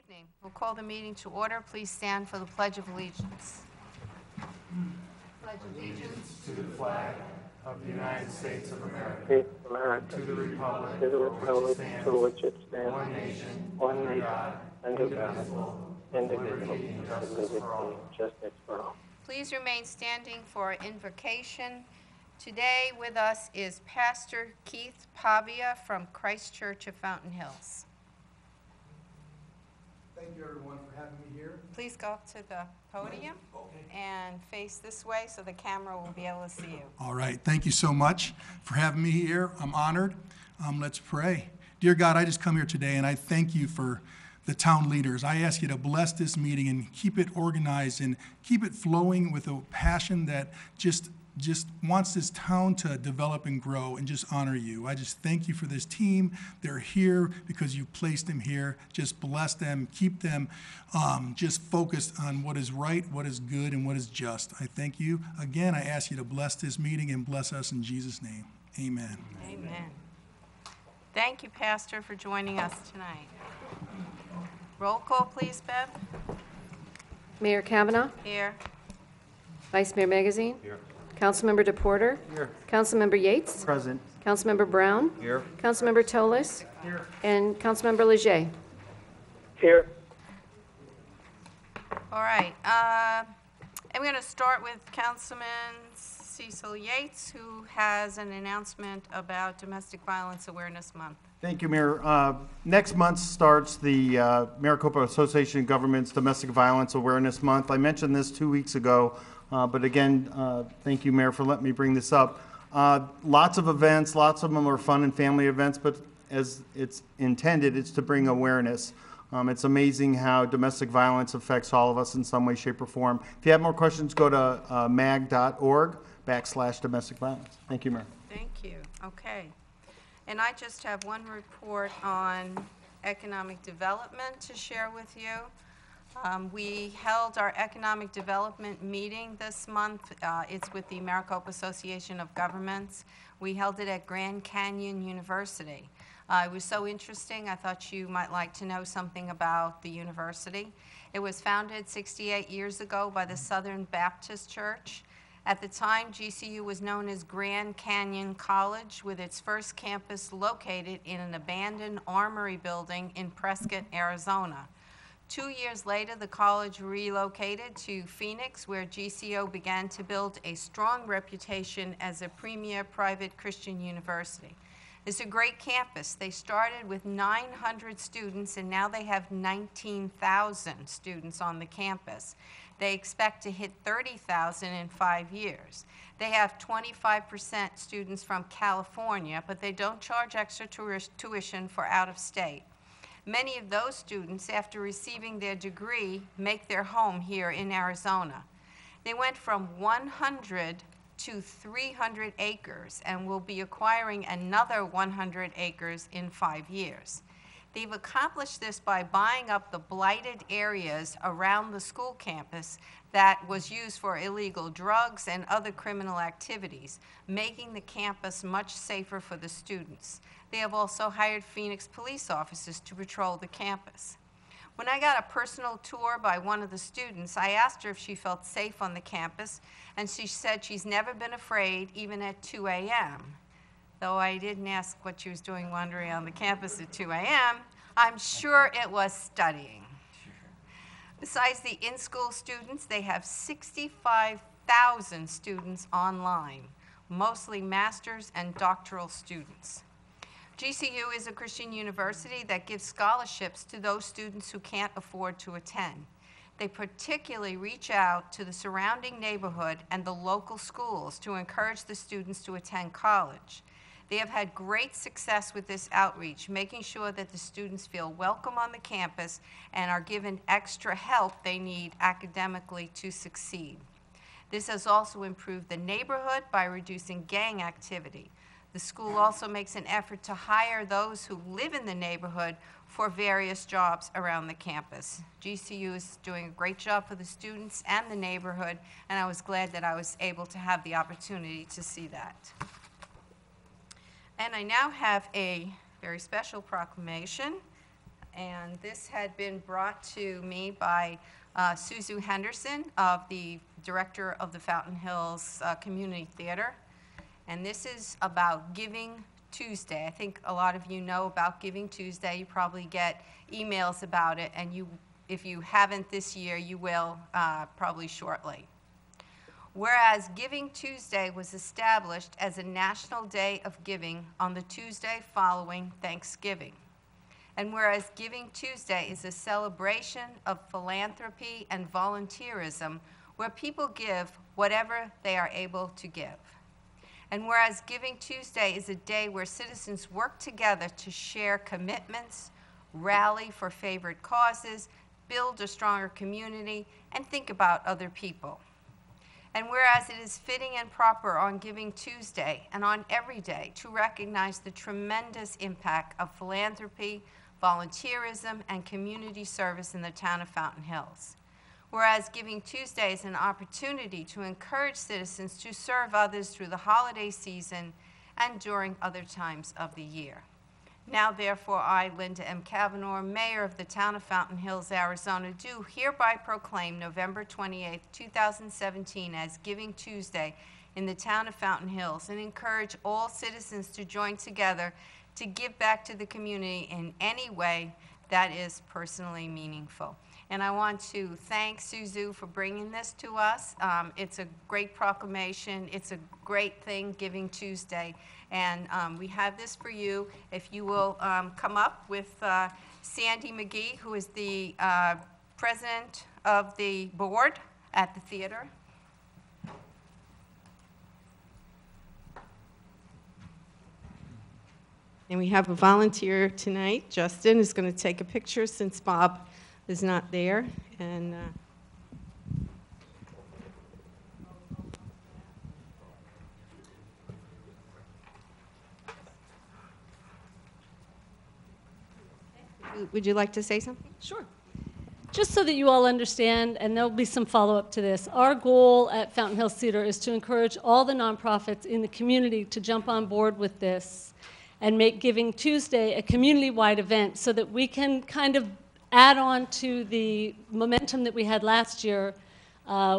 evening. We'll call the meeting to order. Please stand for the Pledge of Allegiance. Pledge allegiance to the flag of the United States of America, to the republic for which it stands, one nation, under God, indivisible, with liberty and justice for all. Please remain standing for our invocation. Today with us is Pastor Keith Pavia from Christ Church of Fountain Hills. Thank you, everyone, for having me here. Please go up to the podium and face this way so the camera will be able to see you. All right. Thank you so much for having me here. I'm honored. Let's pray. Dear God, I just come here today, and I thank you for the town leaders. I ask you to bless this meeting and keep it organized and keep it flowing with a passion that just wants this town to develop and grow and just honor you. I just thank you for this team. They're here because you placed them here. Just bless them, keep them just focused on what is right, what is good, and what is just. I thank you. Again, I ask you to bless this meeting and bless us in Jesus' name. Amen. Amen. Thank you, Pastor, for joining us tonight. Roll call, please, Bev. Mayor Kavanaugh. Here. Vice Mayor Magazine. Here. Councilmember DePorter. Here. Councilmember Yates. Present. Councilmember Brown. Here. Councilmember Toles. Here. And Councilmember Leger. Here. All right. I'm going to start with Councilman Cecil Yates, who has an announcement about Domestic Violence Awareness Month. Thank you, Mayor. Next month starts the Maricopa Association of Governments Domestic Violence Awareness Month. I mentioned this 2 weeks ago, but again, thank you, Mayor, for letting me bring this up. Lots of events, lots of them are fun and family events, but as it's intended, it's to bring awareness. It's amazing how domestic violence affects all of us in some way, shape, or form. If you have more questions, go to mag.org/domestic violence. Thank you, Mayor. Thank you. Okay. And I just have one report on economic development to share with you. We held our economic development meeting this month. It's with the Maricopa Association of Governments. We held it at Grand Canyon University. It was so interesting, I thought you might like to know something about the university. It was founded 68 years ago by the Southern Baptist Church. At the time, GCU was known as Grand Canyon College, with its first campus located in an abandoned armory building in Prescott, Arizona. 2 years later, the college relocated to Phoenix, where GCU began to build a strong reputation as a premier private Christian university. It's a great campus. They started with 900 students, and now they have 19,000 students on the campus. They expect to hit 30,000 in 5 years. They have 25% students from California, but they don't charge extra tuition for out of state. Many of those students, after receiving their degree, make their home here in Arizona. They went from 100 to 300 acres and will be acquiring another 100 acres in 5 years. They've accomplished this by buying up the blighted areas around the school campus that was used for illegal drugs and other criminal activities, making the campus much safer for the students. They have also hired Phoenix police officers to patrol the campus. When I got a personal tour by one of the students, I asked her if she felt safe on the campus, and she said she's never been afraid, even at 2 a.m. Though I didn't ask what she was doing wandering on the campus at 2 a.m., I'm sure it was studying. Besides the in-school students, they have 65,000 students online, mostly master's and doctoral students. GCU is a Christian university that gives scholarships to those students who can't afford to attend. They particularly reach out to the surrounding neighborhood and the local schools to encourage the students to attend college. They have had great success with this outreach, making sure that the students feel welcome on the campus and are given extra help they need academically to succeed. This has also improved the neighborhood by reducing gang activity. The school also makes an effort to hire those who live in the neighborhood for various jobs around the campus. GCU is doing a great job for the students and the neighborhood, and I was glad that I was able to have the opportunity to see that. And I now have a very special proclamation. And this had been brought to me by Suzu Henderson, the director of the Fountain Hills Community Theater. And this is about Giving Tuesday. I think a lot of you know about Giving Tuesday. You probably get emails about it, and if you haven't this year, you will probably shortly. Whereas Giving Tuesday was established as a national day of giving on the Tuesday following Thanksgiving. And whereas Giving Tuesday is a celebration of philanthropy and volunteerism where people give whatever they are able to give. And whereas Giving Tuesday is a day where citizens work together to share commitments, rally for favored causes, build a stronger community, and think about other people. And whereas it is fitting and proper on Giving Tuesday and on every day to recognize the tremendous impact of philanthropy, volunteerism, and community service in the town of Fountain Hills. Whereas Giving Tuesday is an opportunity to encourage citizens to serve others through the holiday season and during other times of the year. Now, therefore, I, Linda M. Cavanaugh, Mayor of the town of Fountain Hills, Arizona, do hereby proclaim November 28, 2017 as Giving Tuesday in the town of Fountain Hills and encourage all citizens to join together to give back to the community in any way that is personally meaningful. And I want to thank Suzu for bringing this to us. It's a great proclamation. It's a great thing, Giving Tuesday. And we have this for you. If you will come up with Sandy McGee, who is the president of the board at the theater. And we have a volunteer tonight. Justin is going to take a picture since Bob is not there. And would you like to say something? Sure. Just so that you all understand, and there'll be some follow-up to this, our goal at Fountain Hills Theater is to encourage all the nonprofits in the community to jump on board with this and make Giving Tuesday a community-wide event so that we can kind of add on to the momentum that we had last year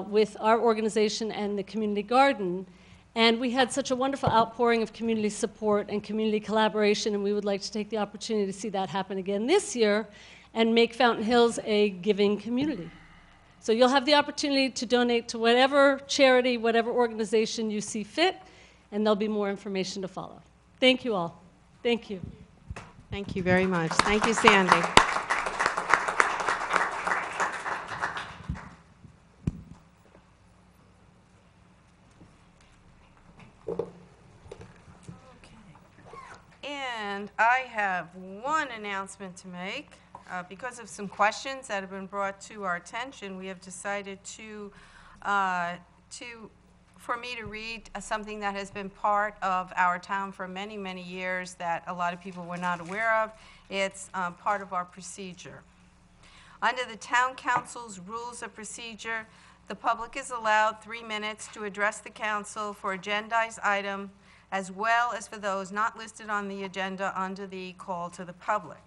with our organization and the community garden. And we had such a wonderful outpouring of community support and community collaboration, and we would like to take the opportunity to see that happen again this year and make Fountain Hills a giving community. So you'll have the opportunity to donate to whatever charity, whatever organization you see fit, and there'll be more information to follow. Thank you all. Thank you. Thank you very much. Thank you, Sandy. And I have one announcement to make. Because of some questions that have been brought to our attention, we have decided for me to read something that has been part of our town for many, many years that a lot of people were not aware of. It's part of our procedure. Under the Town Council's Rules of Procedure, the public is allowed 3 minutes to address the council for agendized item, as well as for those not listed on the agenda under the call to the public.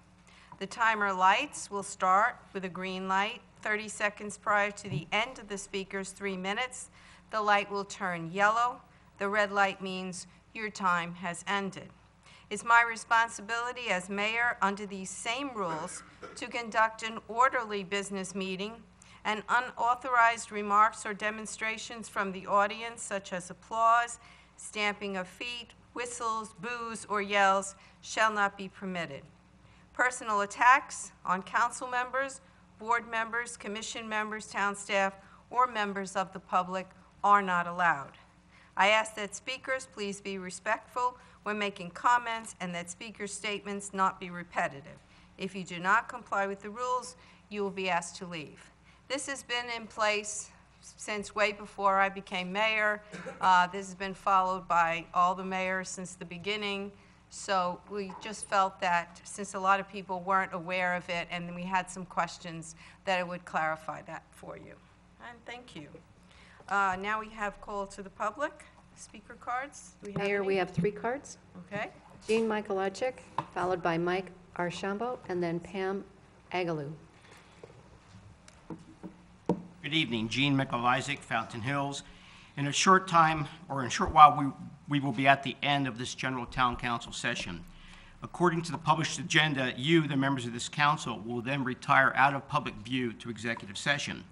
The timer lights will start with a green light. 30 seconds prior to the end of the speaker's 3 minutes, the light will turn yellow. The red light means your time has ended. It's my responsibility as mayor, under these same rules, to conduct an orderly business meeting, and unauthorized remarks or demonstrations from the audience, such as applause, stamping of feet, whistles, boos, or yells, shall not be permitted. Personal attacks on council members, board members, commission members, town staff, or members of the public are not allowed. I ask that speakers please be respectful when making comments and that speakers' statements not be repetitive. If you do not comply with the rules, you will be asked to leave. This has been in place since way before I became mayor. This has been followed by all the mayors since the beginning. So we just felt that since a lot of people weren't aware of it and we had some questions, that it would clarify that for you. And thank you. Now we have call to the public. Speaker cards. Do we have Mayor, any? we have 3 cards. Okay. Jean Michaelajczyk, followed by Mike Archambault, and then Pam Agaloo. Good evening, Gene McElisic, Fountain Hills. In a short time, or in a short while, we will be at the end of this general town council session. According to the published agenda, you, the members of this council, will then retire out of public view to executive session.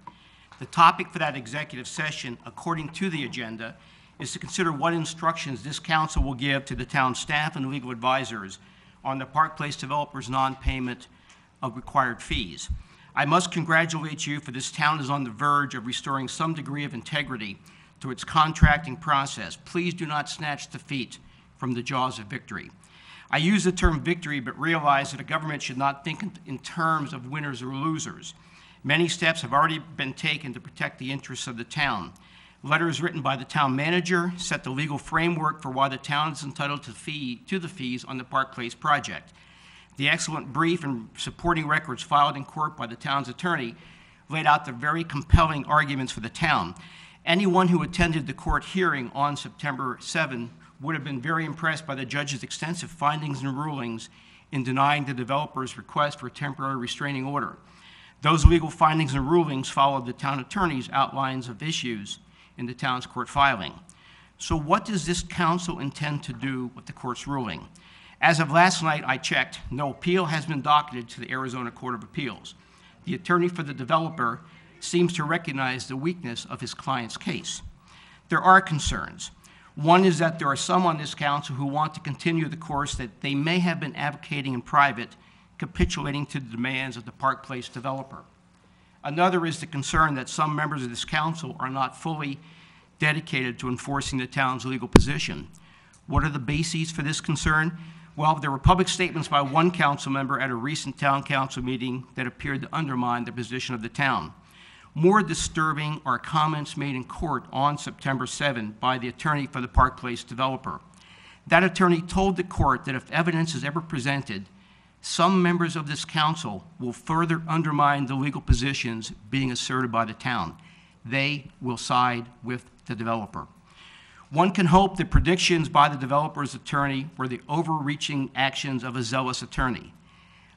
The topic for that executive session, according to the agenda, is to consider what instructions this council will give to the town staff and legal advisors on the Park Place developers' non-payment of required fees. I must congratulate you, for this town is on the verge of restoring some degree of integrity to its contracting process. Please do not snatch defeat from the jaws of victory. I use the term victory, but realize that a government should not think in terms of winners or losers. Many steps have already been taken to protect the interests of the town. Letters written by the town manager set the legal framework for why the town is entitled to the fees on the Park Place project. The excellent brief and supporting records filed in court by the town's attorney laid out the very compelling arguments for the town. Anyone who attended the court hearing on September 7 would have been very impressed by the judge's extensive findings and rulings in denying the developer's request for a temporary restraining order. Those legal findings and rulings followed the town attorney's outlines of issues in the town's court filing. So what does this council intend to do with the court's ruling? As of last night, I checked, no appeal has been docketed to the Arizona Court of Appeals. The attorney for the developer seems to recognize the weakness of his client's case. There are concerns. One is that there are some on this council who want to continue the course that they may have been advocating in private, capitulating to the demands of the Park Place developer. Another is the concern that some members of this council are not fully dedicated to enforcing the town's legal position. What are the bases for this concern? Well, there were public statements by one council member at a recent town council meeting that appeared to undermine the position of the town. More disturbing are comments made in court on September 7 by the attorney for the Park Place developer. That attorney told the court that if evidence is ever presented, some members of this council will further undermine the legal positions being asserted by the town. They will side with the developer. One can hope that predictions by the developer's attorney were the overreaching actions of a zealous attorney.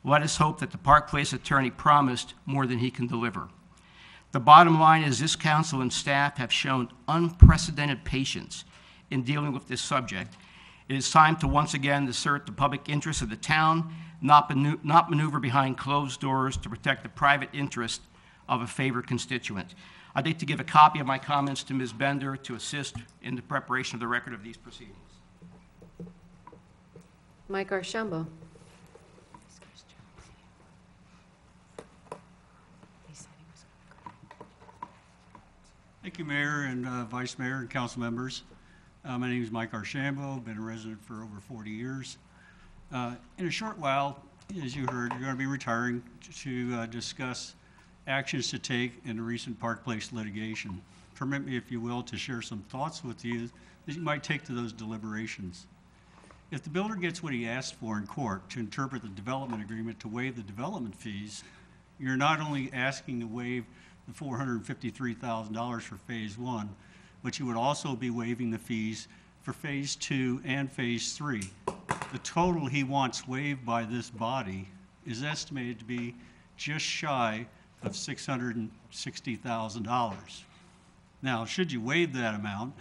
Let us hope that the Park Place attorney promised more than he can deliver. The bottom line is this council and staff have shown unprecedented patience in dealing with this subject. It is time to once again assert the public interest of the town, not maneuver behind closed doors to protect the private interest of a favored constituent. I'd like to give a copy of my comments to Ms. Bender to assist in the preparation of the record of these proceedings. Mike Archambault. Thank you, Mayor and Vice Mayor and council members. My name is Mike Archambault, been a resident for over 40 years. In a short while, as you heard, you're going to be retiring to discuss actions to take in the recent Park Place litigation. Permit me, if you will, to share some thoughts with you that you might take to those deliberations. If the builder gets what he asked for in court to interpret the development agreement to waive the development fees, you're not only asking to waive the $453,000 for Phase 1, but you would also be waiving the fees for Phase 2 and Phase 3. The total he wants waived by this body is estimated to be just shy of $660,000. Now, should you waive that amount,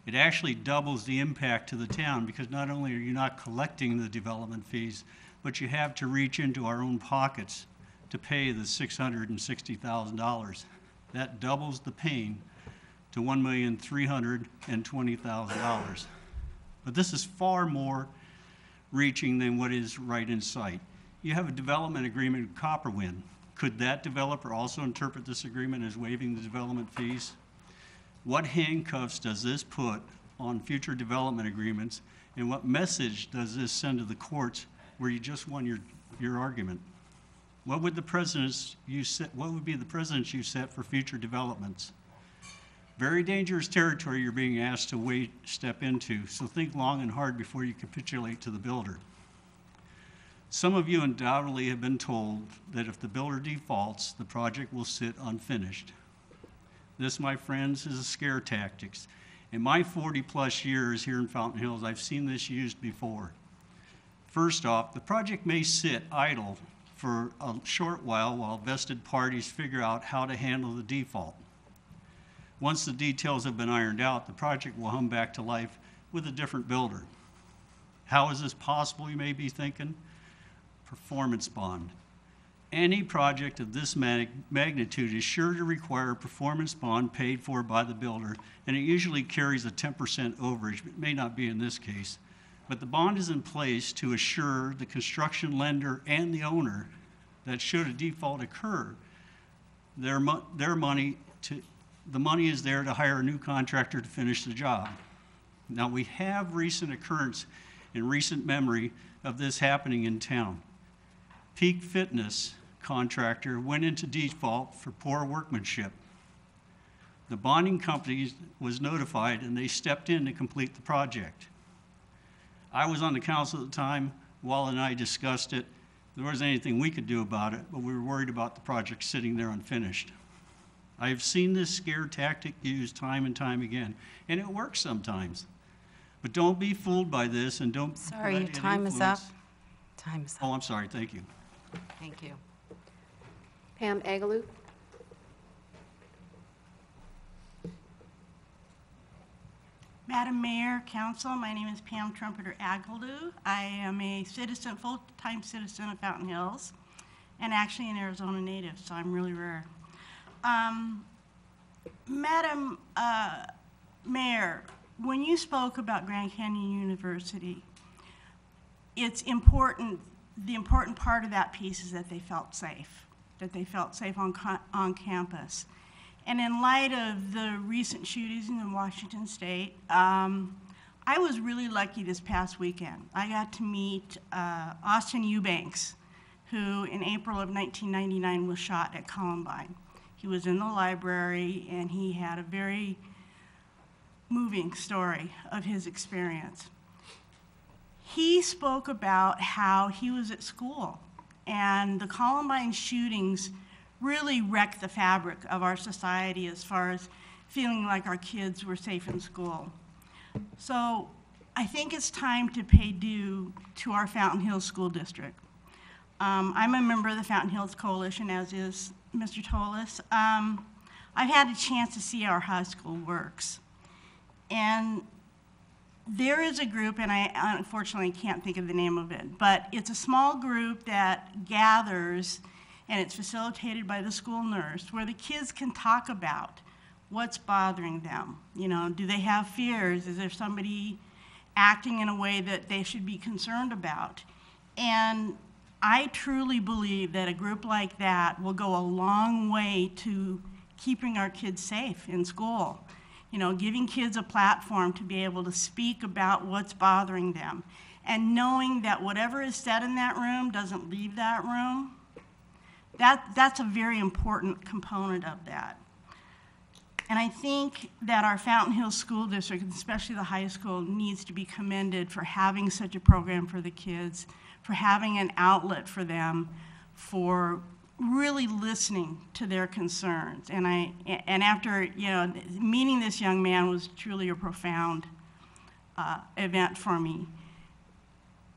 it actually doubles the impact to the town, because not only are you not collecting the development fees, but you have to reach into our own pockets to pay the $660,000. That doubles the pain to $1,320,000. But this is far more reaching than what is right in sight. You have a development agreement with Copperwind. Could that developer also interpret this agreement as waiving the development fees? What handcuffs does this put on future development agreements, and what message does this send to the courts where you just won your argument? What would be the precedents you set for future developments? Very dangerous territory you're being asked to step into, so think long and hard before you capitulate to the builder. Some of you undoubtedly have been told that if the builder defaults, the project will sit unfinished. This, my friends, is a scare tactics. In my 40-plus years here in Fountain Hills, I've seen this used before. First off, the project may sit idle for a short while vested parties figure out how to handle the default. Once the details have been ironed out, the project will hum back to life with a different builder. How is this possible, you may be thinking? Performance bond. Any project of this magnitude is sure to require a performance bond paid for by the builder, and it usually carries a 10% overage. It may not be in this case, but the bond is in place to assure the construction lender and the owner that should a default occur, the money is there to hire a new contractor to finish the job. Now, we have recent occurrence in recent memory of this happening in town. Peak Fitness contractor went into default for poor workmanship. The bonding company was notified and they stepped in to complete the project. I was on the council at the time. Wall and I discussed it. There wasn't anything we could do about it, but we were worried about the project sitting there unfinished. I have seen this scare tactic used time and time again, and it works sometimes. But don't be fooled by this and don't Sorry, let your it time is up. influence- Time is up. Oh, I'm sorry, thank you. Thank you. Pam Agaloo. Madam Mayor, Council, my name is Pam Trumpeter Agaloo. I am a citizen, full-time citizen of Fountain Hills, and actually an Arizona native, so I'm really rare. Madam Mayor, when you spoke about Grand Canyon University, it's important, the important part of that piece is that they felt safe on campus. And in light of the recent shootings in Washington State, I was really lucky this past weekend. I got to meet Austin Eubanks, who in April of 1999 was shot at Columbine. He was in the library and he had a very moving story of his experience. He spoke about how he was at school and the Columbine shootings really wrecked the fabric of our society as far as feeling like our kids were safe in school. So I think it's time to pay due to our Fountain Hills School District. I'm a member of the Fountain Hills Coalition, as is Mr. Tolis. I've had a chance to see how our high school works. And there is a group, and I unfortunately can't think of the name of it, but it's a small group that gathers, and it's facilitated by the school nurse, where the kids can talk about what's bothering them. You know, do they have fears? Is there somebody acting in a way that they should be concerned about? And I truly believe that a group like that will go a long way to keeping our kids safe in school. You know, giving kids a platform to be able to speak about what's bothering them, and knowing that whatever is said in that room doesn't leave that room. That's a very important component of that. And I think that our Fountain Hills School District, and especially the high school, needs to be commended for having such a program for the kids, for having an outlet for them, for really listening to their concerns. And after, you know, meeting this young man was truly a profound event for me.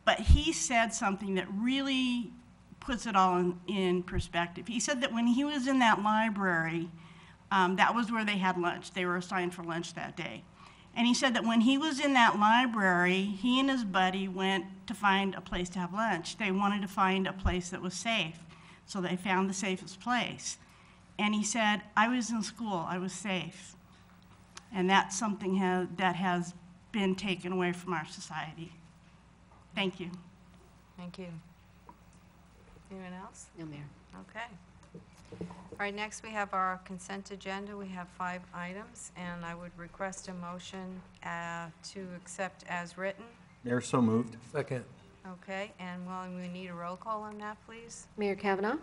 But he said something that really puts it all in perspective. He said that when he was in that library, that was where they had lunch. They were assigned for lunch that day. And he said that when he was in that library, he and his buddy went to find a place to have lunch. They wanted to find a place that was safe, so they found the safest place. And he said, I was in school, I was safe. And that's something that has been taken away from our society. Thank you. Thank you. Anyone else? No, Mayor. Okay. All right, next we have our consent agenda. We have 5 items, and I would request a motion to accept as written. Mayor, so moved. Second. Okay, and we need a roll call on that, please. Mayor Kavanaugh.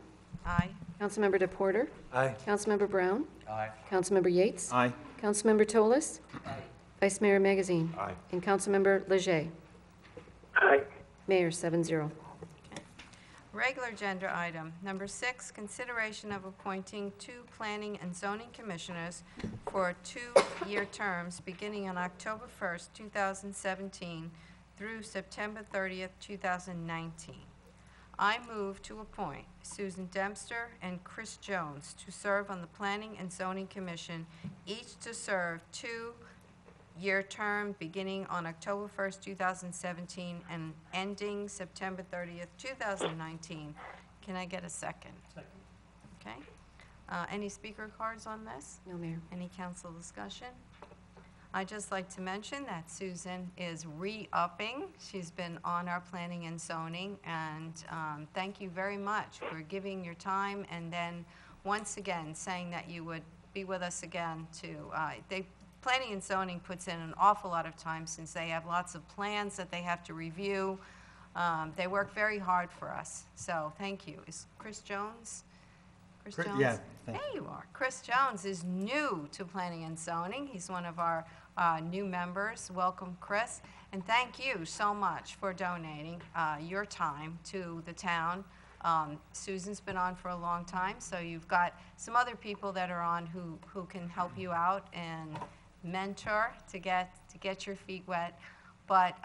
Aye. Councilmember DePorter. Aye. Councilmember Brown. Aye. Councilmember Yates. Aye. Councilmember Tolis. Vice Mayor Magazine. Aye. And Councilmember Leger. Aye. Mayor, 7-0. Regular agenda item, number 6, consideration of appointing 2 planning and zoning commissioners for 2-year terms beginning on October 1st, 2017 through September 30th, 2019. I move to appoint Susan Dempster and Chris Jones to serve on the Planning and Zoning Commission, each to serve 2-year term beginning on October 1st, 2017 and ending September 30th, 2019. Can I get a second? Second. Okay. Any speaker cards on this? No, Mayor. Any council discussion? I'd just like to mention that Susan is re-upping. She's been on our planning and zoning, and thank you very much for giving your time, and then once again saying that you would be with us again to, planning and zoning puts in an awful lot of time since they have lots of plans that they have to review. They work very hard for us, so thank you. Is Chris Jones? Chris Jones? Yeah. There you are. Chris Jones is new to planning and zoning. He's one of our new members. Welcome, Chris. And thank you so much for donating your time to the town. Susan's been on for a long time, so you've got some other people that are on who can help you out and mentor to get your feet wet. But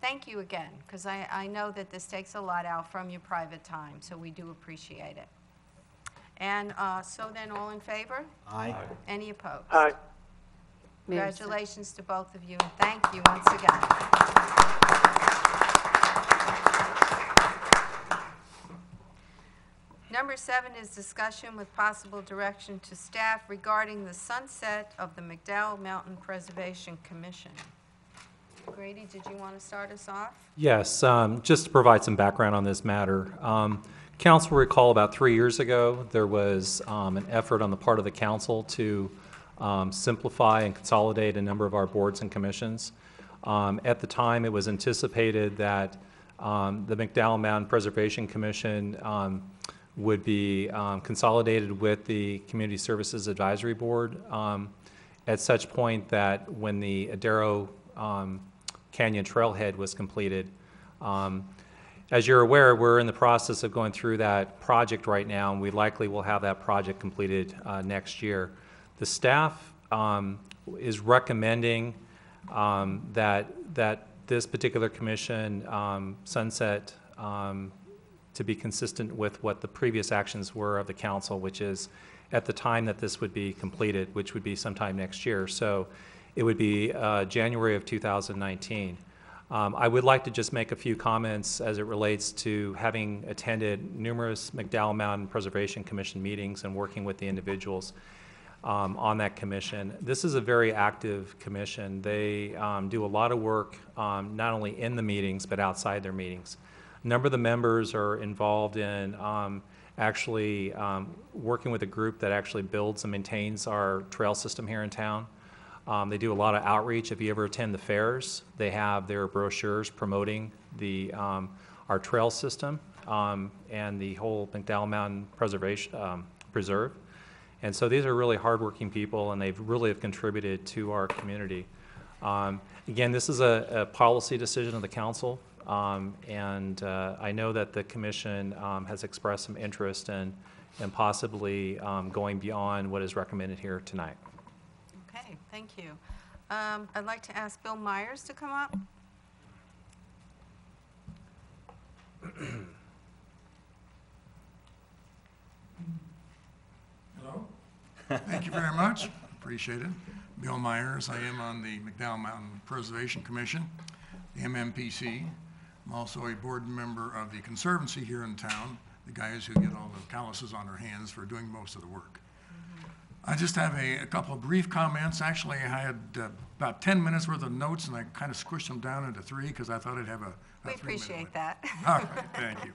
thank you again, because I know that this takes a lot out from your private time, so we do appreciate it. And so then, all in favor? Aye. Any opposed? Aye. Mayor, Congratulations to both of you, and thank you once again. Number 7 is discussion with possible direction to staff regarding the sunset of the McDowell Mountain Preservation Commission. Grady, did you want to start us off? Yes, just to provide some background on this matter. Council will recall about 3 years ago, there was an effort on the part of the council to simplify and consolidate a number of our boards and commissions. At the time, it was anticipated that the McDowell Mountain Preservation Commission would be consolidated with the Community Services Advisory Board at such point that when the Adero Canyon Trailhead was completed. As you're aware, we're in the process of going through that project right now, and we likely will have that project completed next year. The staff is recommending that this particular commission sunset to be consistent with what the previous actions were of the council, which is at the time that this would be completed, which would be sometime next year. So it would be January of 2019. I would like to just make a few comments as it relates to having attended numerous McDowell Mountain Preservation Commission meetings and working with the individuals on that commission. This is a very active commission. They do a lot of work not only in the meetings but outside their meetings. A number of the members are involved in actually working with a group that actually builds and maintains our trail system here in town. They do a lot of outreach. If you ever attend the fairs, they have their brochures promoting the our trail system and the whole McDowell Mountain Preserve. And so these are really hardworking people, and they've really have contributed to our community. Again, this is a policy decision of the council, and I know that the commission has expressed some interest in possibly going beyond what is recommended here tonight. Okay, thank you. I'd like to ask Bill Myers to come up. Hello. Thank you very much. Appreciate it. Bill Myers. I am on the McDowell Mountain Preservation Commission, the MMPC. I'm also a board member of the Conservancy here in town, the guys who get all the calluses on their hands for doing most of the work. I just have a couple of brief comments. Actually, I had about 10 minutes worth of notes, and I kind of squished them down into 3 because I thought I'd have a We 3-minute appreciate limit. that. All right, thank you.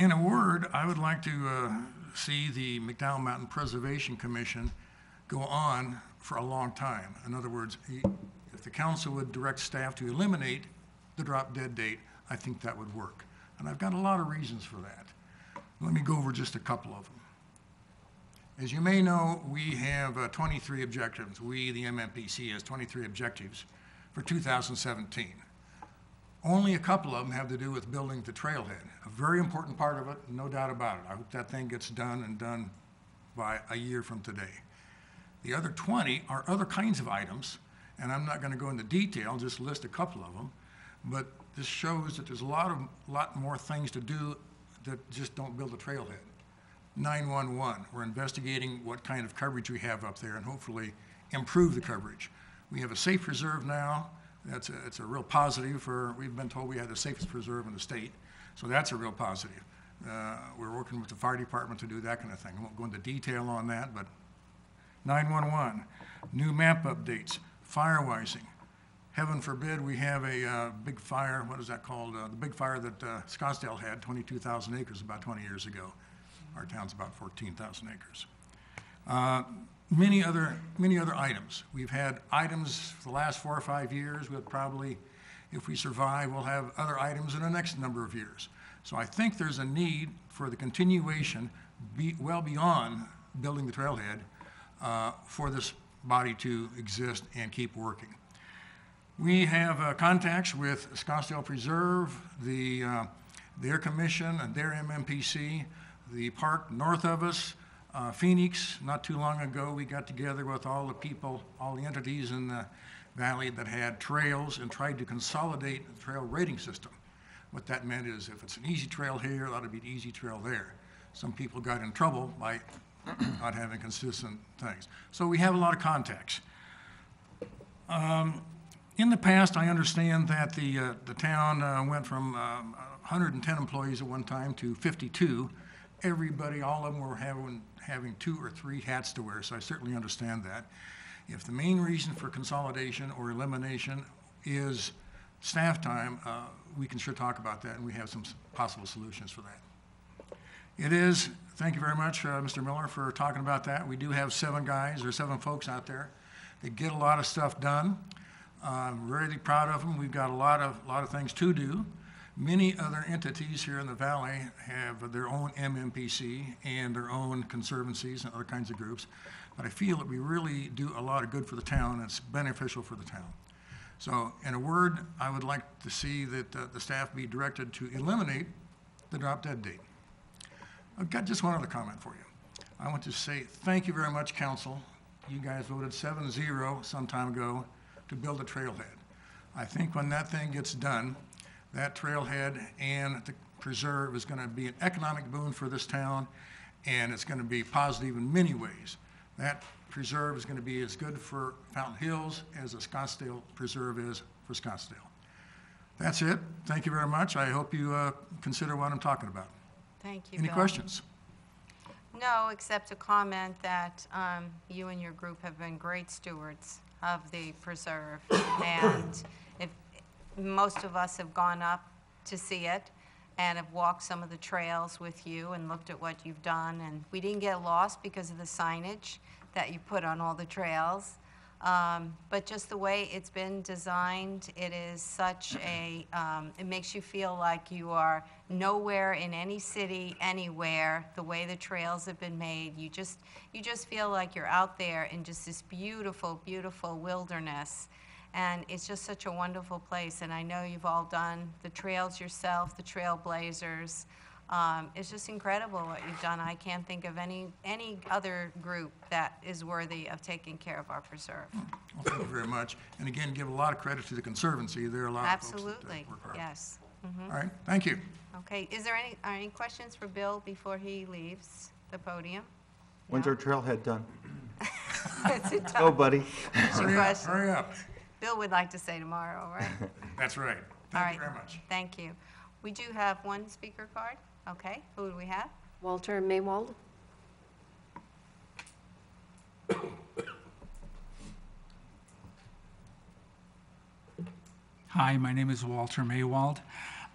In a word, I would like to see the McDowell Mountain Preservation Commission go on for a long time. In other words, if the council would direct staff to eliminate the drop dead date, I think that would work. And I've got a lot of reasons for that. Let me go over just a couple of them. As you may know, we have 23 objectives. We, the MMPC, has 23 objectives for 2017. Only a couple of them have to do with building the trailhead. A very important part of it, no doubt about it. I hope that thing gets done and done by a year from today. The other 20 are other kinds of items, and I'm not going to go into detail, just list a couple of them. But this shows that there's a lot more things to do that just don't build a trailhead. 911, we're investigating what kind of coverage we have up there and hopefully improve the coverage. We have a safe preserve now. It's a real positive we've been told we had the safest preserve in the state, so that's a real positive. We're working with the fire department to do that kind of thing. I won't go into detail on that, but 911, new map updates, firewising. Heaven forbid we have a big fire, what is that called? The big fire that Scottsdale had, 22,000 acres about 20 years ago. Our town's about 14,000 acres. Many other items. We've had items for the last 4 or 5 years. We'll probably, if we survive, we'll have other items in the next number of years. So I think there's a need for the continuation, well beyond building the trailhead, for this body to exist and keep working. We have contacts with Scottsdale Preserve, their commission and their MMPC, the park north of us, Phoenix. Not too long ago, we got together with all the people, all the entities in the valley that had trails and tried to consolidate the trail rating system. What that meant is if it's an easy trail here, it ought to be an easy trail there. Some people got in trouble by not having consistent things. So we have a lot of contacts. In the past, I understand that the town went from 110 employees at one time to 52. Everybody, all of them were having 2 or 3 hats to wear, so I certainly understand that. If the main reason for consolidation or elimination is staff time, we can sure talk about that, and we have some possible solutions for that. It is, thank you very much, Mr. Miller, for talking about that. We do have 7 guys or 7 folks out there that get a lot of stuff done. I'm really proud of them. We've got a lot of things to do. Many other entities here in the valley have their own MMPC and their own conservancies and other kinds of groups. But I feel that we really do a lot of good for the town, and it's beneficial for the town. So, in a word, I would like to see that the staff be directed to eliminate the drop dead date. I've got just one other comment for you. I want to say thank you very much, council. You guys voted 7-0 some time ago to build a trailhead. I think when that thing gets done, that trailhead and the preserve is going to be an economic boon for this town, and it's going to be positive in many ways. That preserve is going to be as good for Fountain Hills as the Scottsdale Preserve is for Scottsdale. That's it. Thank you very much. I hope you consider what I'm talking about. Thank you, Any Bill. questions? No, except to comment that you and your group have been great stewards of the preserve. And if most of us have gone up to see it and have walked some of the trails with you and looked at what you've done. And we didn't get lost because of the signage that you put on all the trails. But just the way it's been designed, it is such a, it makes you feel like you are nowhere in any city, anywhere, the way the trails have been made. You just feel like you're out there in just this beautiful, beautiful wilderness. And it's just such a wonderful place. And I know you've all done the trails yourself, the Trailblazers. It's just incredible what you've done. I can't think of any other group that is worthy of taking care of our preserve. Well, thank you very much. And again, give a lot of credit to the Conservancy. There are a lot of folks Absolutely, that work hard. yes. Mhm. All right, thank you. Okay, is there any questions for Bill before he leaves the podium? When's our trailhead done? It's a tough Go, buddy. question. Hurry up. Bill would like to say tomorrow, right? That's right. All Thank right. you very much. Thank you. We do have one speaker card. Okay, who do we have? Walter Maywald. Hi, my name is Walter Maywald.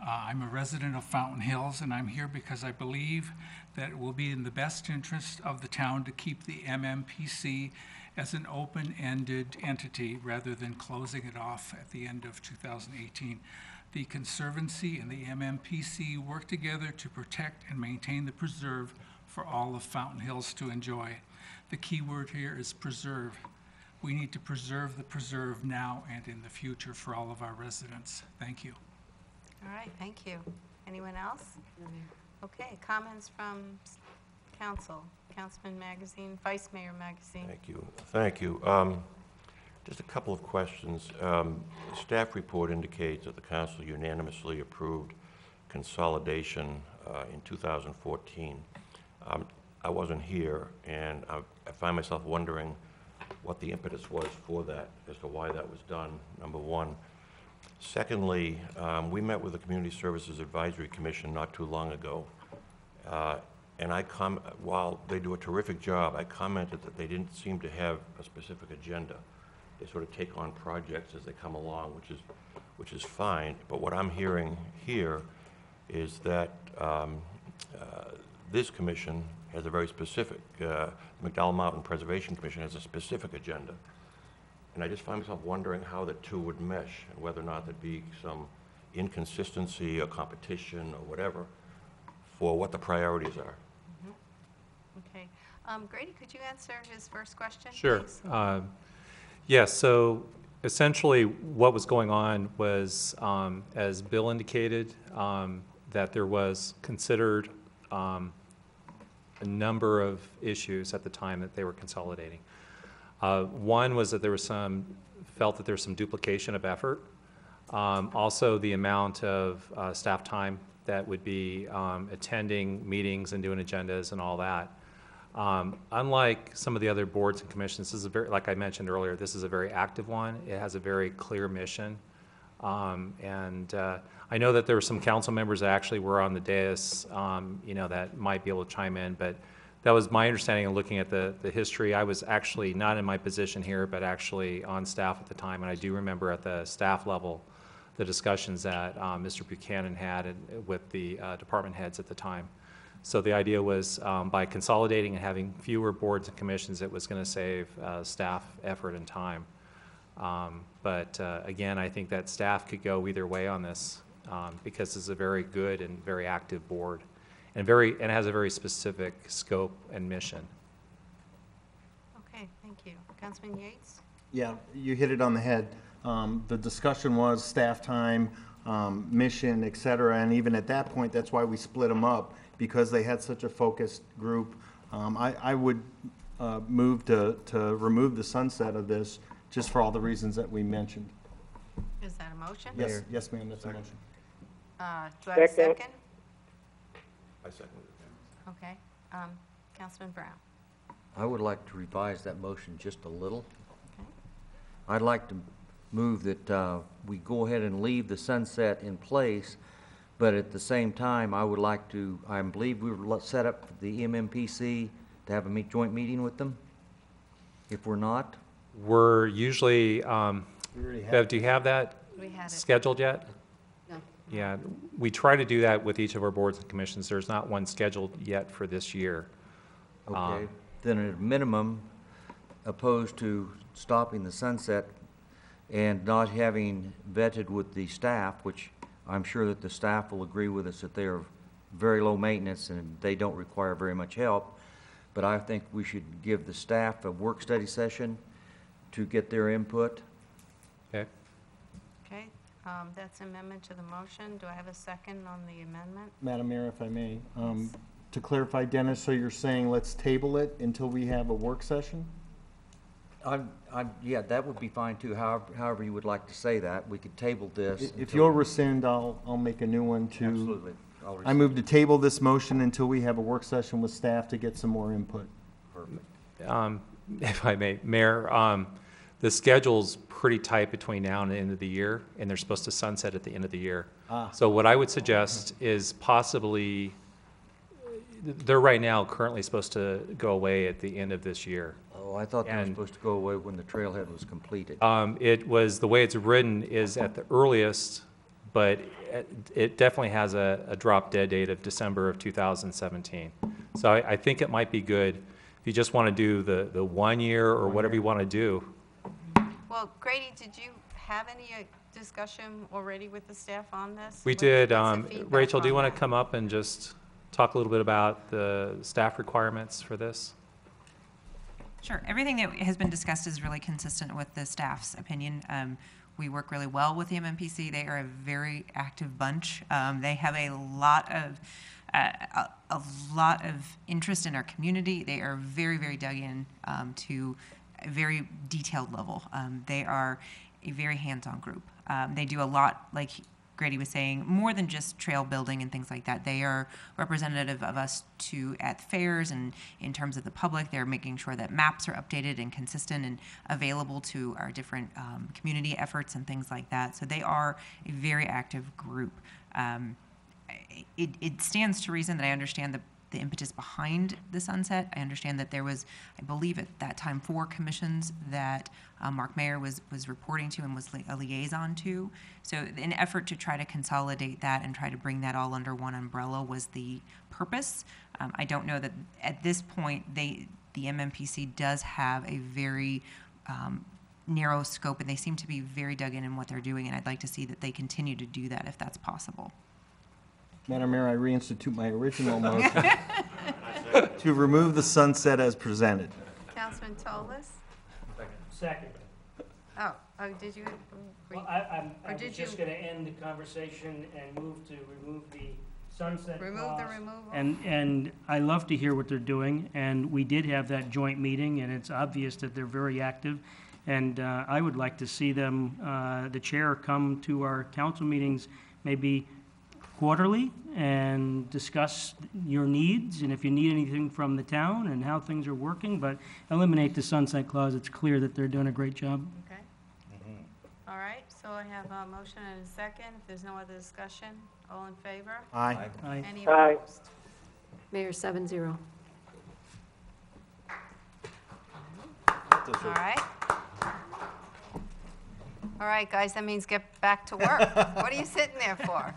I'm a resident of Fountain Hills, and I'm here because I believe that it will be in the best interest of the town to keep the MMPC as an open-ended entity rather than closing it off at the end of 2018. The Conservancy and the MMPC work together to protect and maintain the preserve for all of Fountain Hills to enjoy. The key word here is preserve. We need to preserve the preserve now and in the future for all of our residents. Thank you. All right, thank you. Anyone else? Okay, comments from council. Councilman Magazine, Vice Mayor Magazine. Thank you. Thank you. Just a couple of questions. Staff report indicates that the council unanimously approved consolidation in 2014. I wasn't here, and I find myself wondering what the impetus was for that, as to why that was done, number one. Secondly, we met with the Community Services Advisory Commission not too long ago, and while they do a terrific job, I commented that they didn't seem to have a specific agenda. They sort of take on projects as they come along, which is fine. But what I'm hearing here is that this commission has a very specific, McDowell Mountain Preservation Commission has a specific agenda. And I just find myself wondering how the two would mesh, and whether or not there'd be some inconsistency or competition or whatever for what the priorities are. Okay. Grady, could you answer his first question, Sure. please? Yes, so essentially what was going on was, as Bill indicated, that there was considered a number of issues at the time that they were consolidating. One was that felt that there was some duplication of effort. Also, the amount of staff time that would be attending meetings and doing agendas and all that. Unlike some of the other boards and commissions, this is like I mentioned earlier, this is a very active one. It has a very clear mission. I know that there were some council members that actually were on the dais, that might be able to chime in, but that was my understanding of looking at the history. I was actually not in my position here, but actually on staff at the time, and I do remember at the staff level the discussions that Mr. Buchanan had with the department heads at the time. So the idea was by consolidating and having fewer boards and commissions, it was going to save staff effort and time. But again, I think that staff could go either way on this because this is a very good and very active board and has a very specific scope and mission. Okay, thank you. Councilman Yates? Yeah, you hit it on the head. The discussion was staff time, mission, et cetera, and even at that point, that's why we split them up, because they had such a focused group. I would move to remove the sunset of this, just for all the reasons that we mentioned. Is that a motion? Yes, ma'am, that's a motion. Do I have a second? I second it. Okay. Councilman Brown? I would like to revise that motion just a little. Okay. I'd like to move that we go ahead and leave the sunset in place, but at the same time, I would like to, I believe we were set up for the MMPC to have a joint meeting with them. If we're not, We're usually, Bev, do you have that We had it. scheduled yet? No. Yeah, we try to do that with each of our boards and commissions. There's not one scheduled yet for this year. okay, then at a minimum, opposed to stopping the sunset and not having vetted with the staff, which I'm sure that the staff will agree with us that they are very low maintenance and they don't require very much help. But I think we should give the staff a work study session to get their input. Okay? Okay, that's amendment to the motion. Do I have a second on the amendment? Madam Mayor, if I may, to clarify, Dennis, so you're saying let's table it until we have a work session? Yeah, that would be fine too, however you would like to say that. We could table this. If until- you'll rescind, I'll make a new one to. Absolutely. I'll I rescind. move to table this motion until we have a work session with staff to get some more input. If I may, Mayor, the schedule's pretty tight between now and the end of the year, and they're supposed to sunset at the end of the year. So what I would suggest is possibly, they're right now currently supposed to go away at the end of this year. Oh, I thought they were And- supposed to go away when the trailhead was completed. It was, the way it's written is at the earliest, but it definitely has a drop dead date of December of 2017. So I think it might be good if you just want to do the 1 year or whatever you want to do. Well, Grady, did you have any discussion already with the staff on this? We What's did. the feedback Rachel, do you on want to that? come up and just talk a little bit about the staff requirements for this? Sure. Everything that has been discussed is really consistent with the staff's opinion. We work really well with the MMPC. They are a very active bunch. They have a lot of interest in our community. They are very, very dug in to a very detailed level. They are a very hands-on group. They do a lot, like Grady was saying, more than just trail building and things like that. They are representative of us at fairs, and in terms of the public, they're making sure that maps are updated and consistent and available to our different community efforts and things like that. So they are a very active group. It stands to reason that I understand the impetus behind the sunset. I understand that there was, I believe at that time, 4 commissions that Mark Mayer was reporting to and was a liaison to. So an effort to try to consolidate that and try to bring that all under one umbrella was the purpose. I don't know that at this point the MMPC does have a very narrow scope, and they seem to be very dug in what they're doing, and I'd like to see that they continue to do that if that's possible. Madam Mayor, I reinstitute my original motion to remove the sunset as presented. Councilman Tolis? Second. Oh, did you? Well, I Or was did just you- going to end the conversation and move to remove the sunset Remove clause. the removal? And I love to hear what they're doing, and we did have that joint meeting, and it's obvious that they're very active. And I would like to see them, the chair, come to our council meetings maybe quarterly and discuss your needs, and if you need anything from the town and how things are working, but eliminate the sunset clause. It's clear that they're doing a great job. Okay. All right, so I have a motion and a second. If there's no other discussion, all in favor? Aye. Aye. Any opposed? Mayor, 7-0. All right. All right, guys, that means get back to work. What are you sitting there for?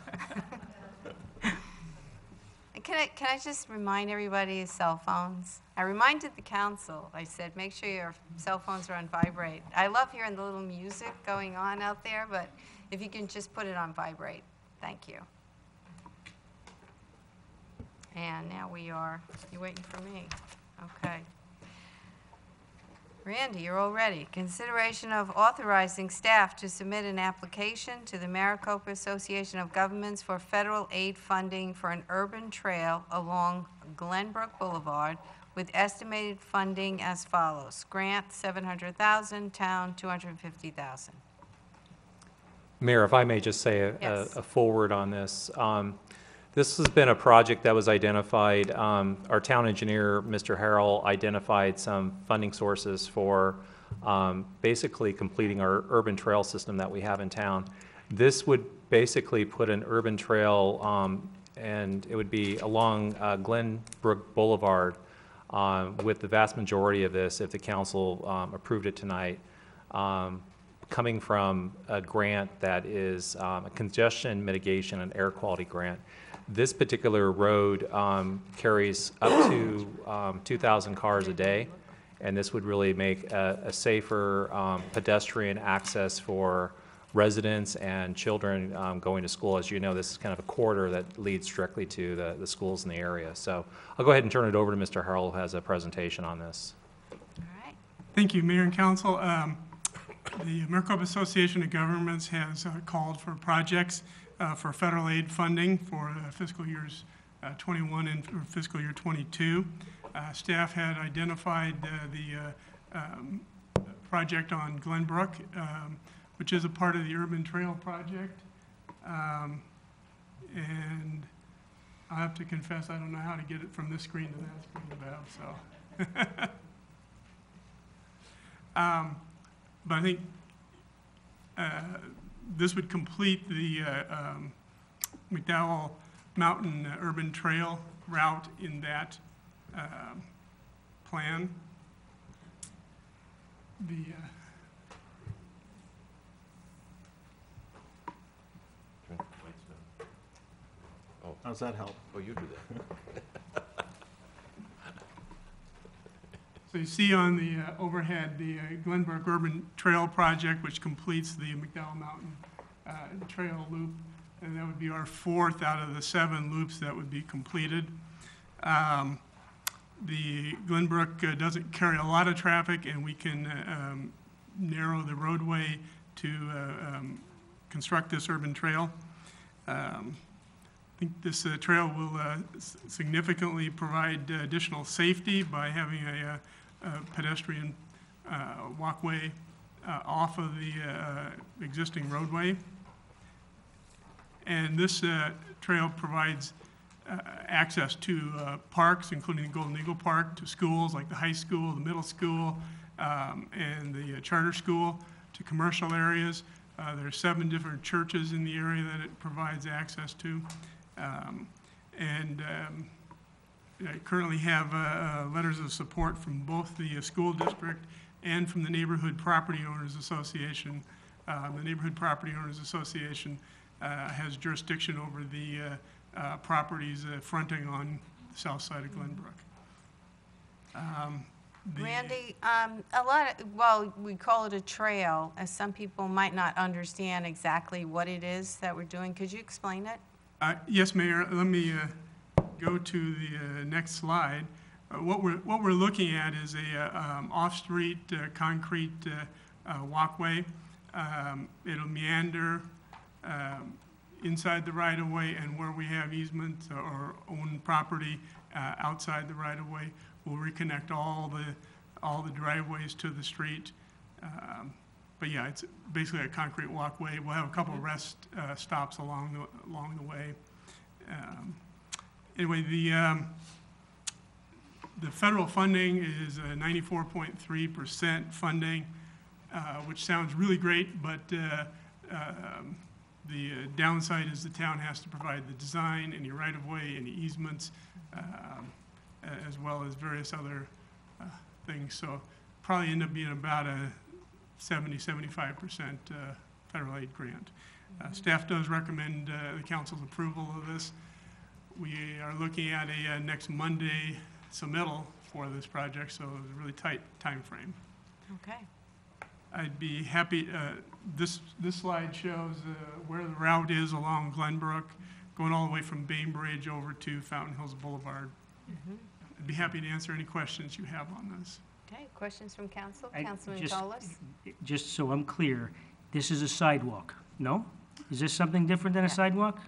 Can I just remind everybody of cell phones? I reminded the council, I said, make sure your cell phones are on vibrate. I love hearing the little music going on out there, but if you can just put it on vibrate, thank you. And now you're waiting for me. Okay. Randy, you're all ready. Consideration of authorizing staff to submit an application to the Maricopa Association of Governments for federal aid funding for an urban trail along Glenbrook Boulevard with estimated funding as follows. Grant, $700,000, town, $250,000. Mayor, if I may just say Yes. a forward on this. This has been a project that was identified, our town engineer, Mr. Harrell, identified some funding sources for basically completing our urban trail system that we have in town. This would basically put an urban trail, and it would be along Glenbrook Boulevard, with the vast majority of this, if the council approved it tonight, coming from a grant that is a congestion mitigation and air quality grant. This particular road carries up to 2,000 cars a day, and this would really make a safer pedestrian access for residents and children going to school. As you know, this is kind of a corridor that leads directly to the schools in the area. So I'll go ahead and turn it over to Mr. Harrell, who has a presentation on this. All right. Thank you, Mayor and Council. The Maricopa Association of Governments has called for projects for federal aid funding for fiscal years 21 and for fiscal year 22. Staff had identified the project on Glenbrook, which is a part of the Urban Trail Project. And I have to confess, I don't know how to get it from this screen to that screen, Bev, so. But I think this would complete the McDowell Mountain Urban Trail route in that plan. How's that help? Oh, you do that. So you see on the overhead, the Glenbrook Urban Trail Project, which completes the McDowell Mountain Trail Loop, and that would be our 4th out of the 7 loops that would be completed. The Glenbrook doesn't carry a lot of traffic, and we can narrow the roadway to construct this urban trail. I think this trail will significantly provide additional safety by having a pedestrian walkway off of the existing roadway. And this trail provides access to parks, including the Golden Eagle Park, to schools like the high school, the middle school, and the charter school, to commercial areas. There are 7 different churches in the area that it provides access to. I currently have letters of support from both the school district and from the Neighborhood Property Owners Association. The Neighborhood Property Owners Association has jurisdiction over the properties fronting on the south side of Glenbrook. Randy, well, we call it a trail, as some people might not understand exactly what it is that we're doing. Could you explain it? Yes, Mayor. Let me go to the next slide. What we're looking at is a off-street concrete walkway. It'll meander inside the right-of-way, and where we have easement or own property outside the right-of-way, we'll reconnect all the driveways to the street. But yeah, it's basically a concrete walkway. We'll have a couple of rest stops along the way. Anyway, the federal funding is 94.3% funding, which sounds really great, but the downside is the town has to provide the design, any right-of-way, any easements, as well as various other things. So probably end up being about a 70-75% federal aid grant. Staff does recommend the council's approval of this. We are looking at a next Monday submittal for this project, so it's a really tight time frame. Okay. I'd be happy, this slide shows where the route is along Glenbrook, going all the way from Bainbridge over to Fountain Hills Boulevard. I'd be happy to answer any questions you have on this. Okay, questions from council? I Councilman just- Toles? Just so I'm clear, this is a sidewalk, no? Is this something different than a sidewalk?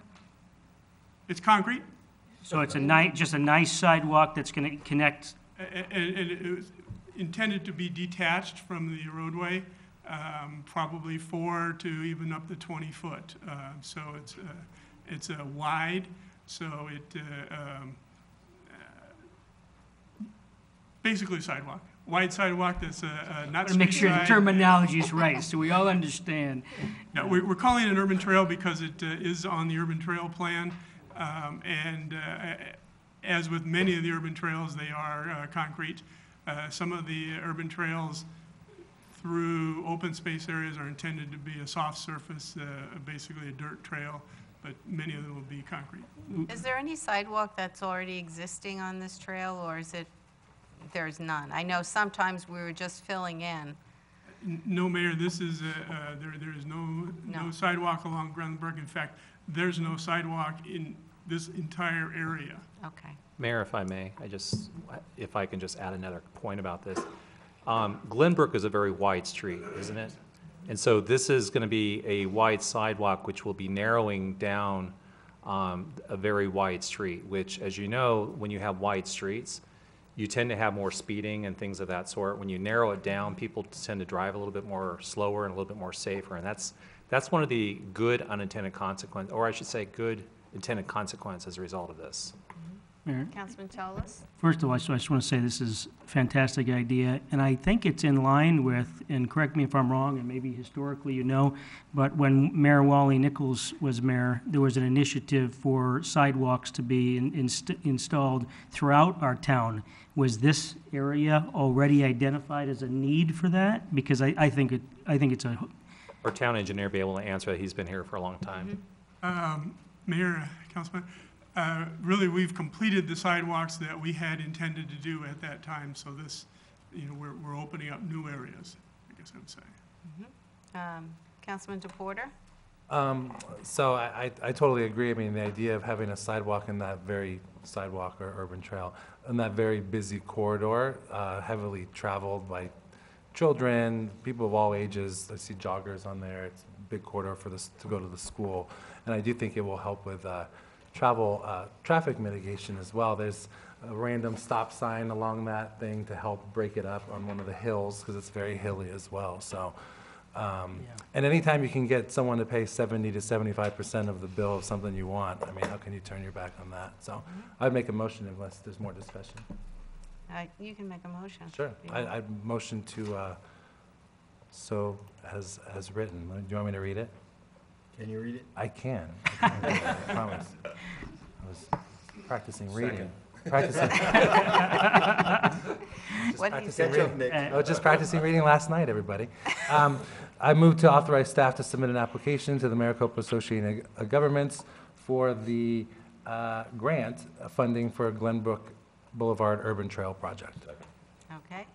It's concrete. So it's just a nice sidewalk that's going to connect, And it was intended to be detached from the roadway, probably 4 to even up to 20 foot. So it's wide, so it basically a sidewalk. Wide sidewalk that's not to make sure the street-side. terminology is right, so we all understand. Yeah, we're calling it an urban trail because it is on the urban trail plan. As with many of the urban trails, they are concrete. Some of the urban trails through open space areas are intended to be a soft surface, basically a dirt trail, but many of them will be concrete. Is there any sidewalk that's already existing on this trail, or is it, there's none? I know sometimes we were just filling in. No, Mayor, this is, there is no sidewalk along Glenbrook. In fact, there's no sidewalk in this entire area. Okay. Mayor, if I may, if I can just add another point about this. Glenbrook is a very wide street, isn't it? And so this is going to be a wide sidewalk, which will be narrowing down a very wide street, which, as you know, when you have wide streets, you tend to have more speeding and things of that sort. When you narrow it down, people tend to drive a little bit more slower and a little bit more safer. And that's one of the good unintended consequences, or I should say good intended consequence as a result of this. Mayor, Councilman Toles? first of all, I just want to say this is a fantastic idea, and I think it's in line with, and correct me if I'm wrong, and maybe historically you know, but when Mayor Wally Nichols was mayor, there was an initiative for sidewalks to be installed throughout our town. Was this area already identified as a need for that? Because I think it's a... Our town engineer will be able to answer that. He's been here for a long time. Mayor, Councilman, really, we've completed the sidewalks that we had intended to do at that time, so this, we're opening up new areas, I guess I would say. Councilman DePorter? So I totally agree. I mean, the idea of having a sidewalk in that very sidewalk or urban trail, in that very busy corridor, heavily traveled by children, people of all ages. I see joggers on there. It's a big corridor for this to go to the school. And I do think it will help with traffic mitigation as well. There's a random stop sign along that thing to help break it up on one of the hills, because it's very hilly as well, so. And anytime you can get someone to pay 70 to 75% of the bill of something you want, I mean, how can you turn your back on that? So I'd make a motion unless there's more discussion. You can make a motion. Sure. I'd motion to, so as written. Do you want me to read it? Can you read it? I can. I promise. I was practicing reading. Practicing. Just practicing reading last night, everybody. I move to authorize staff to submit an application to the Maricopa Association of Governments for the grant funding for Glenbrook Boulevard Urban Trail Project. Okay.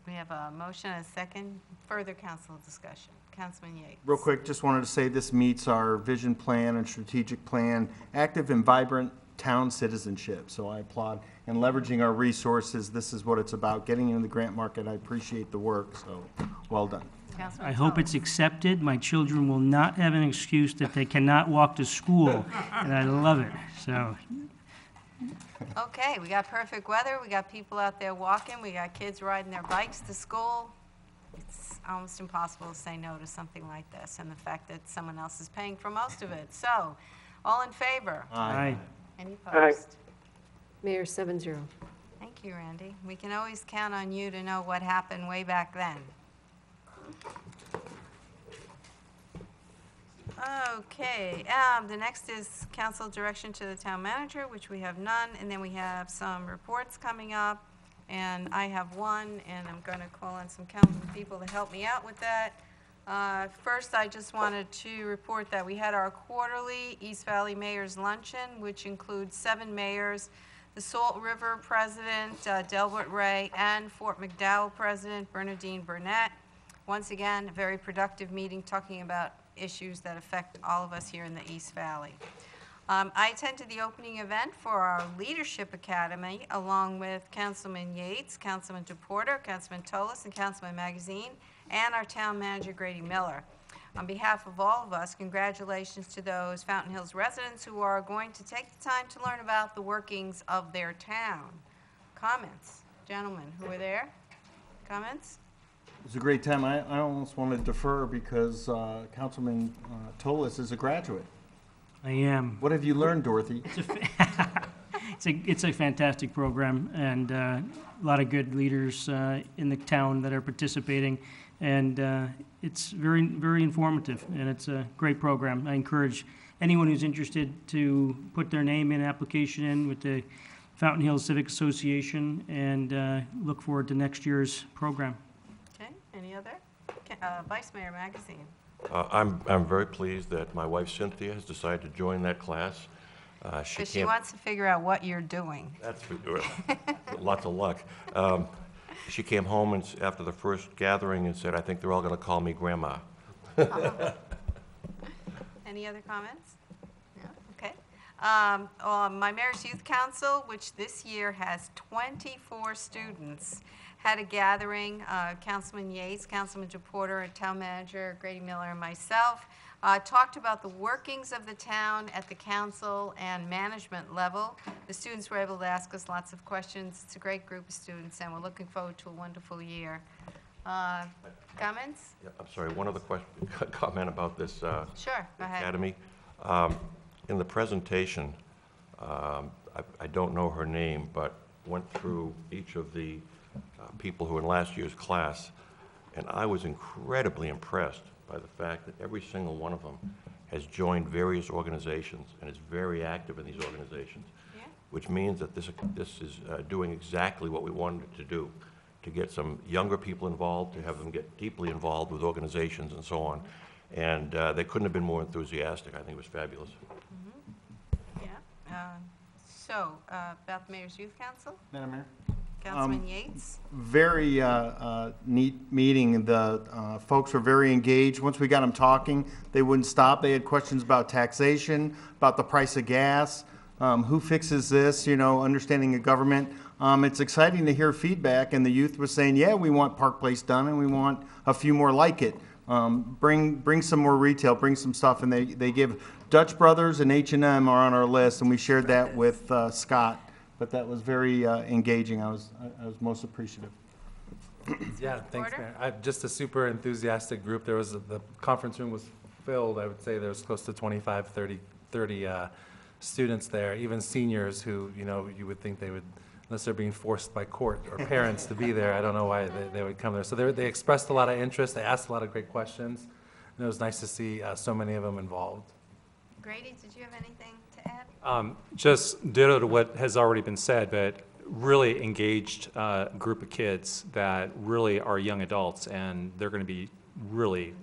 We have a motion and a second. Further council discussion. Councilman Yates. Real quick, just wanted to say this meets our vision plan and strategic plan, active and vibrant town citizenship. So I applaud, and leveraging our resources. This is what it's about, getting into the grant market. I appreciate the work, so well done. I hope it's accepted. My children will not have an excuse that they cannot walk to school, and I love it, so. Okay, we got perfect weather, we got people out there walking, we got kids riding their bikes to school. It's almost impossible to say no to something like this, and the fact that someone else is paying for most of it. So, all in favor? Aye. Any opposed? Mayor 7-0. Thank you, Randy. We can always count on you to know what happened way back then. Okay, the next is council direction to the town manager, which we have none, and then we have some reports coming up, and I have one, and I'm going to call on some council people to help me out with that. First, I just wanted to report that we had our quarterly East Valley Mayor's Luncheon, which includes 7 mayors, the Salt River President, Delbert Ray, and Fort McDowell President, Bernadine Burnett. Once again, a very productive meeting talking about issues that affect all of us here in the East Valley. I attended the opening event for our Leadership Academy along with Councilman Yates, Councilman DePorter, Councilman Tolis, and Councilman Magazine, and our town manager, Grady Miller. On behalf of all of us, congratulations to those Fountain Hills residents who are going to take the time to learn about the workings of their town. Comments? Gentlemen who were there? Comments? It was a great time. I almost want to defer because Councilman Tolis is a graduate. I am. What have you learned, Dorothy? It's a fantastic program, and a lot of good leaders in the town that are participating, and it's very, very informative, and it's a great program. I encourage anyone who's interested to put their name in, application in with the Fountain Hills Civic Association, and look forward to next year's program. Okay, any other? Vice Mayor Magazine. I'm very pleased that my wife Cynthia has decided to join that class. Because she wants to figure out what you're doing. That's lots of luck. She came home and after the first gathering and said, "I think they're all going to call me Grandma." Any other comments? No? Okay. My Mayor's Youth Council, which this year has 24 students, had a gathering. Councilman Yates, Councilman DePorter, and Town Manager Grady Miller, and myself talked about the workings of the town at the council and management level. The students were able to ask us lots of questions. It's a great group of students, and we're looking forward to a wonderful year. Comments? Yeah, I'm sorry, one other comment about this Sure, go ahead. academy. In the presentation, I don't know her name, but went through each of the people who were in last year's class, and I was incredibly impressed by the fact that every single one of them has joined various organizations and is very active in these organizations, which means that this is doing exactly what we wanted it to do, to get some younger people involved, to have them get deeply involved with organizations and so on. And they couldn't have been more enthusiastic. I think it was fabulous. Mm-hmm. Yeah. So, about the Mayor's Youth Council? Madam Mayor? Councilman Yates? Very neat meeting. The folks were very engaged. Once we got them talking, they wouldn't stop. They had questions about taxation, about the price of gas, who fixes this, understanding the government. It's exciting to hear feedback, and the youth was saying, yeah, we want Park Place done, and we want a few more like it. Bring some more retail, bring some stuff, and they give Dutch Brothers and H&M are on our list, and we shared that with Scott. but that was very engaging. I was most appreciative. Yeah, thanks, Porter? Mayor. Just a super enthusiastic group. There was, the conference room was filled. I would say there was close to 25, 30 students there, even seniors who, you would think they would, unless they're being forced by court or parents to be there, I don't know why they would come there. So they expressed a lot of interest. They asked a lot of great questions. And it was nice to see so many of them involved. Grady, did you have anything to add? Just ditto to what has already been said, but really engaged group of kids that really are young adults, and they're going to be really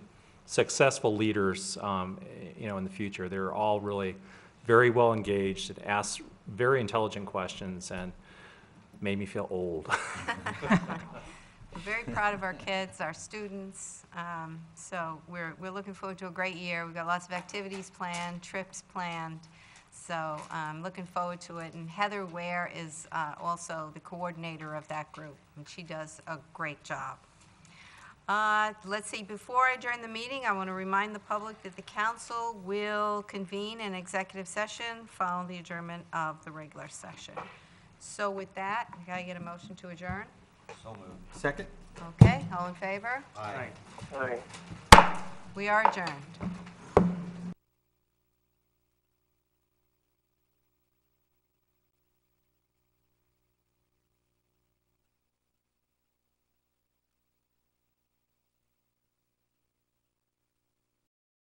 successful leaders, in the future. They're all really very well engaged and asked very intelligent questions and made me feel old. We're very proud of our kids, our students. So we're looking forward to a great year. We've got lots of activities planned, trips planned. So I'm looking forward to it. And Heather Ware is also the coordinator of that group, and she does a great job. Let's see, before I adjourn the meeting, I want to remind the public that the council will convene an executive session following the adjournment of the regular session. So with that, can I get a motion to adjourn? So moved. Second? Okay, all in favor? Aye. Aye. We are adjourned.